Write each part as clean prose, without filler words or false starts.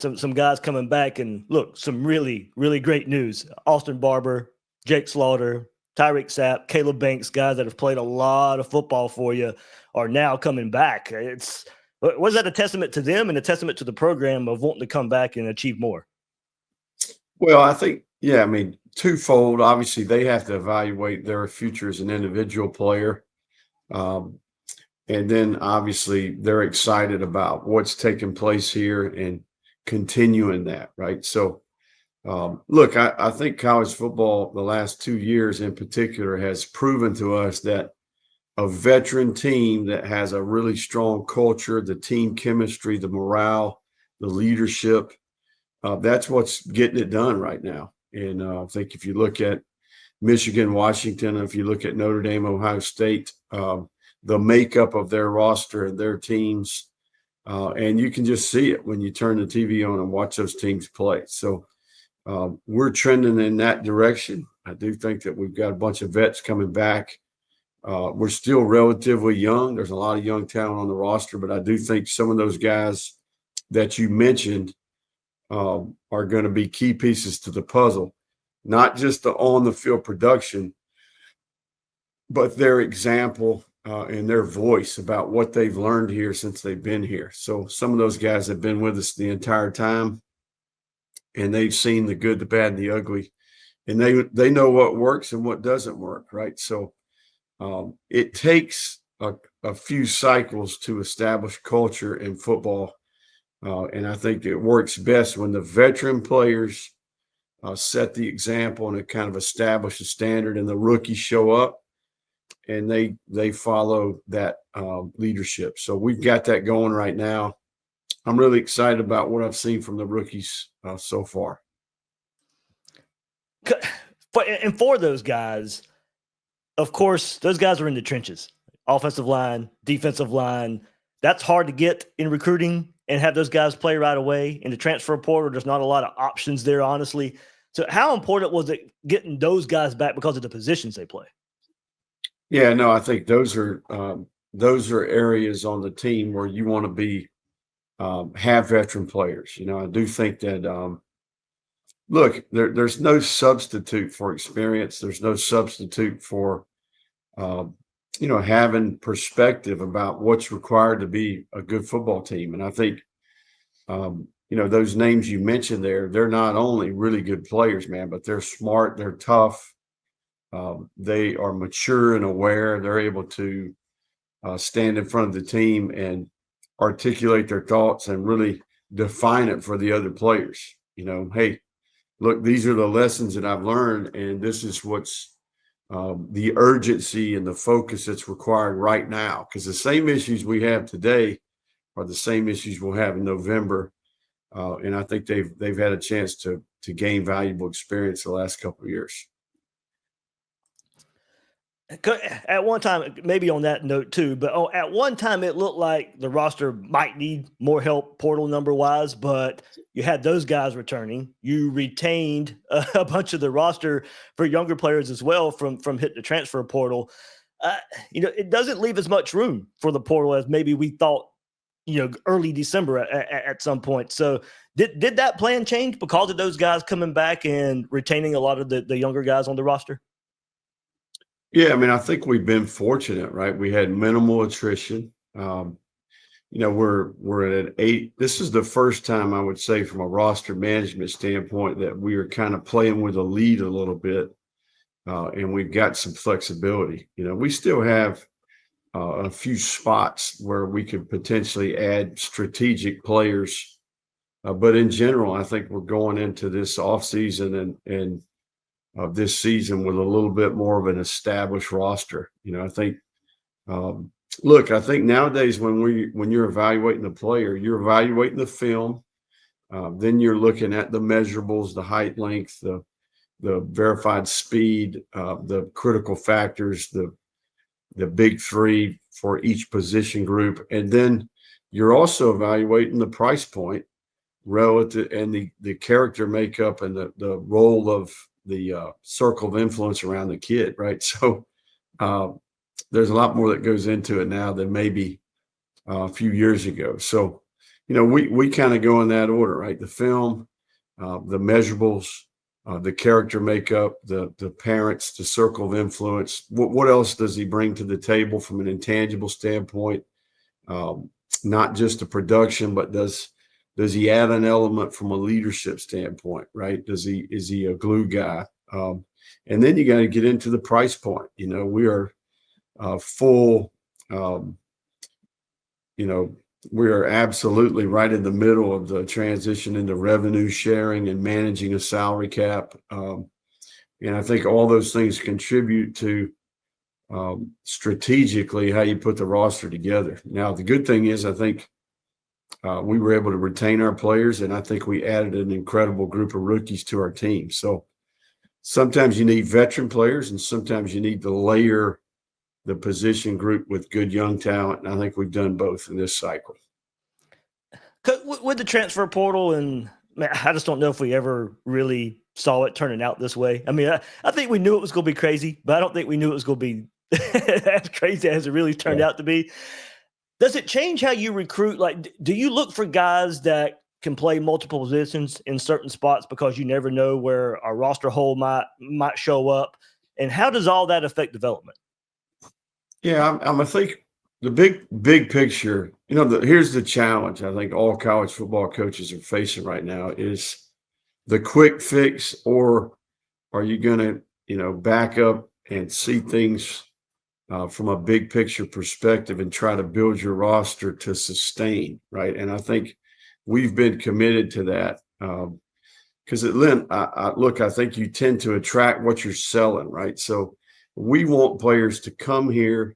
some guys coming back, and look, some really, really great news. Austin Barber, Jake Slaughter, Tyreek Sapp, Caleb Banks, guys that have played a lot of football for you are now coming back. Was that a testament to them and a testament to the program of wanting to come back and achieve more? Well, I think, yeah, I mean, twofold. Obviously, they have to evaluate their future as an individual player. And then obviously they're excited about what's taking place here and continuing that, right? So, look, I think college football, the last 2 years in particular, has proven to us that a veteran team that has a really strong culture, the team chemistry, the morale, the leadership, that's what's getting it done right now. And I think if you look at Michigan, Washington, if you look at Notre Dame, Ohio State, the makeup of their roster and their teams, and you can just see it when you turn the TV on and watch those teams play. So we're trending in that direction. I do think that we've got a bunch of vets coming back. We're still relatively young. There's a lot of young talent on the roster, but I do think some of those guys that you mentioned are going to be key pieces to the puzzle, not just the on-the-field production, but their example and their voice about what they've learned here since they've been here. So some of those guys have been with us the entire time, and they've seen the good, the bad, and the ugly, and they know what works and what doesn't work, right? So it takes a few cycles to establish culture in football, and I think it works best when the veteran players set the example and it kind of establish a standard, and the rookies show up and they follow that leadership. So we've got that going right now. I'm really excited about what I've seen from the rookies so far. And for those guys, of course, those guys are in the trenches, offensive line, defensive line. That's hard to get in recruiting and have those guys play right away. In the transfer portal, there's not a lot of options there, honestly. So how important was it getting those guys back because of the positions they play? Yeah, no, I think those are areas on the team where you want to be have veteran players. You know, I do think that look, there's no substitute for experience. There's no substitute for having perspective about what's required to be a good football team. And I think those names you mentioned there, they're not only really good players, man, but they're smart, they're tough. They are mature and aware. They're able to stand in front of the team and articulate their thoughts and really define it for the other players. You know, hey, look, these are the lessons that I've learned, and this is what's the urgency and the focus that's required right now. Because the same issues we have today are the same issues we'll have in November. And I think they've had a chance to gain valuable experience the last couple of years. At one time, maybe on that note too, but at one time it looked like the roster might need more help portal number wise, but you had those guys returning. You retained a bunch of the roster for younger players as well from hitting the transfer portal. It doesn't leave as much room for the portal as maybe we thought, early December at some point. So did that plan change because of those guys coming back and retaining a lot of the younger guys on the roster? Yeah, I mean, I think we've been fortunate, right? We had minimal attrition. We're at 8. This is the first time I would say from a roster management standpoint that we are kind of playing with a lead a little bit, and we've got some flexibility. We still have a few spots where we could potentially add strategic players. But in general, I think we're going into this offseason and this season with a little bit more of an established roster. I think, I think nowadays when you're evaluating the player, you're evaluating the film. Then you're looking at the measurables, the height, length, the verified speed, the critical factors, the big three for each position group. And then you're also evaluating the price point relative and the character makeup and the role of the circle of influence around the kid, right? So there's a lot more that goes into it now than maybe a few years ago. So, we kind of go in that order, right? The film, the measurables, the character makeup, the parents, the circle of influence. What else does he bring to the table from an intangible standpoint? Not just the production, but does he add an element from a leadership standpoint, right? Is he a glue guy? And then you got to get into the price point. We are full. We are absolutely right in the middle of the transition into revenue sharing and managing a salary cap. And I think all those things contribute to strategically how you put the roster together. Now, the good thing is I think we were able to retain our players, and I think we added an incredible group of rookies to our team. So sometimes you need veteran players, and sometimes you need to layer the position group with good young talent. And I think we've done both in this cycle. With the transfer portal, and man, I just don't know if we ever really saw it turning out this way. I mean, I think we knew it was going to be crazy, but I don't think we knew it was going to be as crazy as it really turned out to be. Does it change how you recruit? Like, do you look for guys that can play multiple positions in certain spots because you never know where a roster hole might show up? And how does all that affect development? Yeah, I think the big picture, here's the challenge I think all college football coaches are facing right now is the quick fix, or are you going to, back up and see things from a big picture perspective and try to build your roster to sustain, right? And I think we've been committed to that because I think you tend to attract what you're selling, right? So we want players to come here,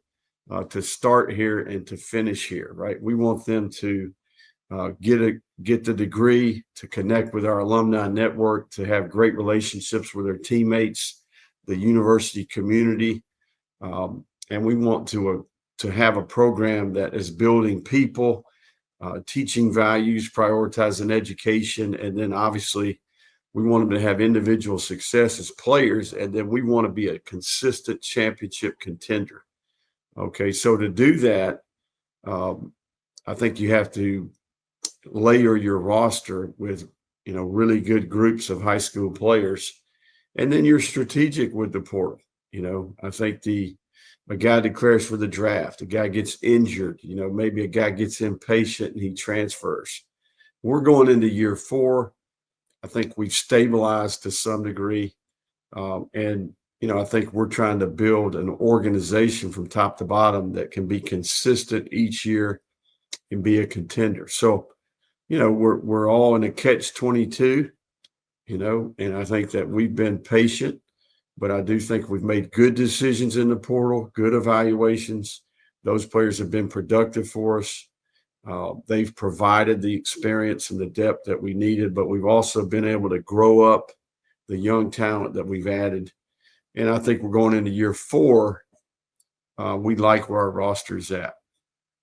to start here, and to finish here, right? We want them to get the degree, to connect with our alumni network, to have great relationships with their teammates, the university community, and we want to have a program that is building people, teaching values, prioritizing education, and then obviously we want them to have individual success as players, and then we want to be a consistent championship contender. Okay, so to do that, I think you have to layer your roster with, really good groups of high school players, and then you're strategic with the portal. I think a guy declares for the draft, a guy gets injured, maybe a guy gets impatient and he transfers. We're going into year 4. I think we've stabilized to some degree, and I think we're trying to build an organization from top to bottom that can be consistent each year and be a contender. So, we're all in a catch-22, and I think that we've been patient, but I do think we've made good decisions in the portal, good evaluations. Those players have been productive for us. They've provided the experience and the depth that we needed, but we've also been able to grow up the young talent that we've added. And I think we're going into year 4. We like where our roster is at.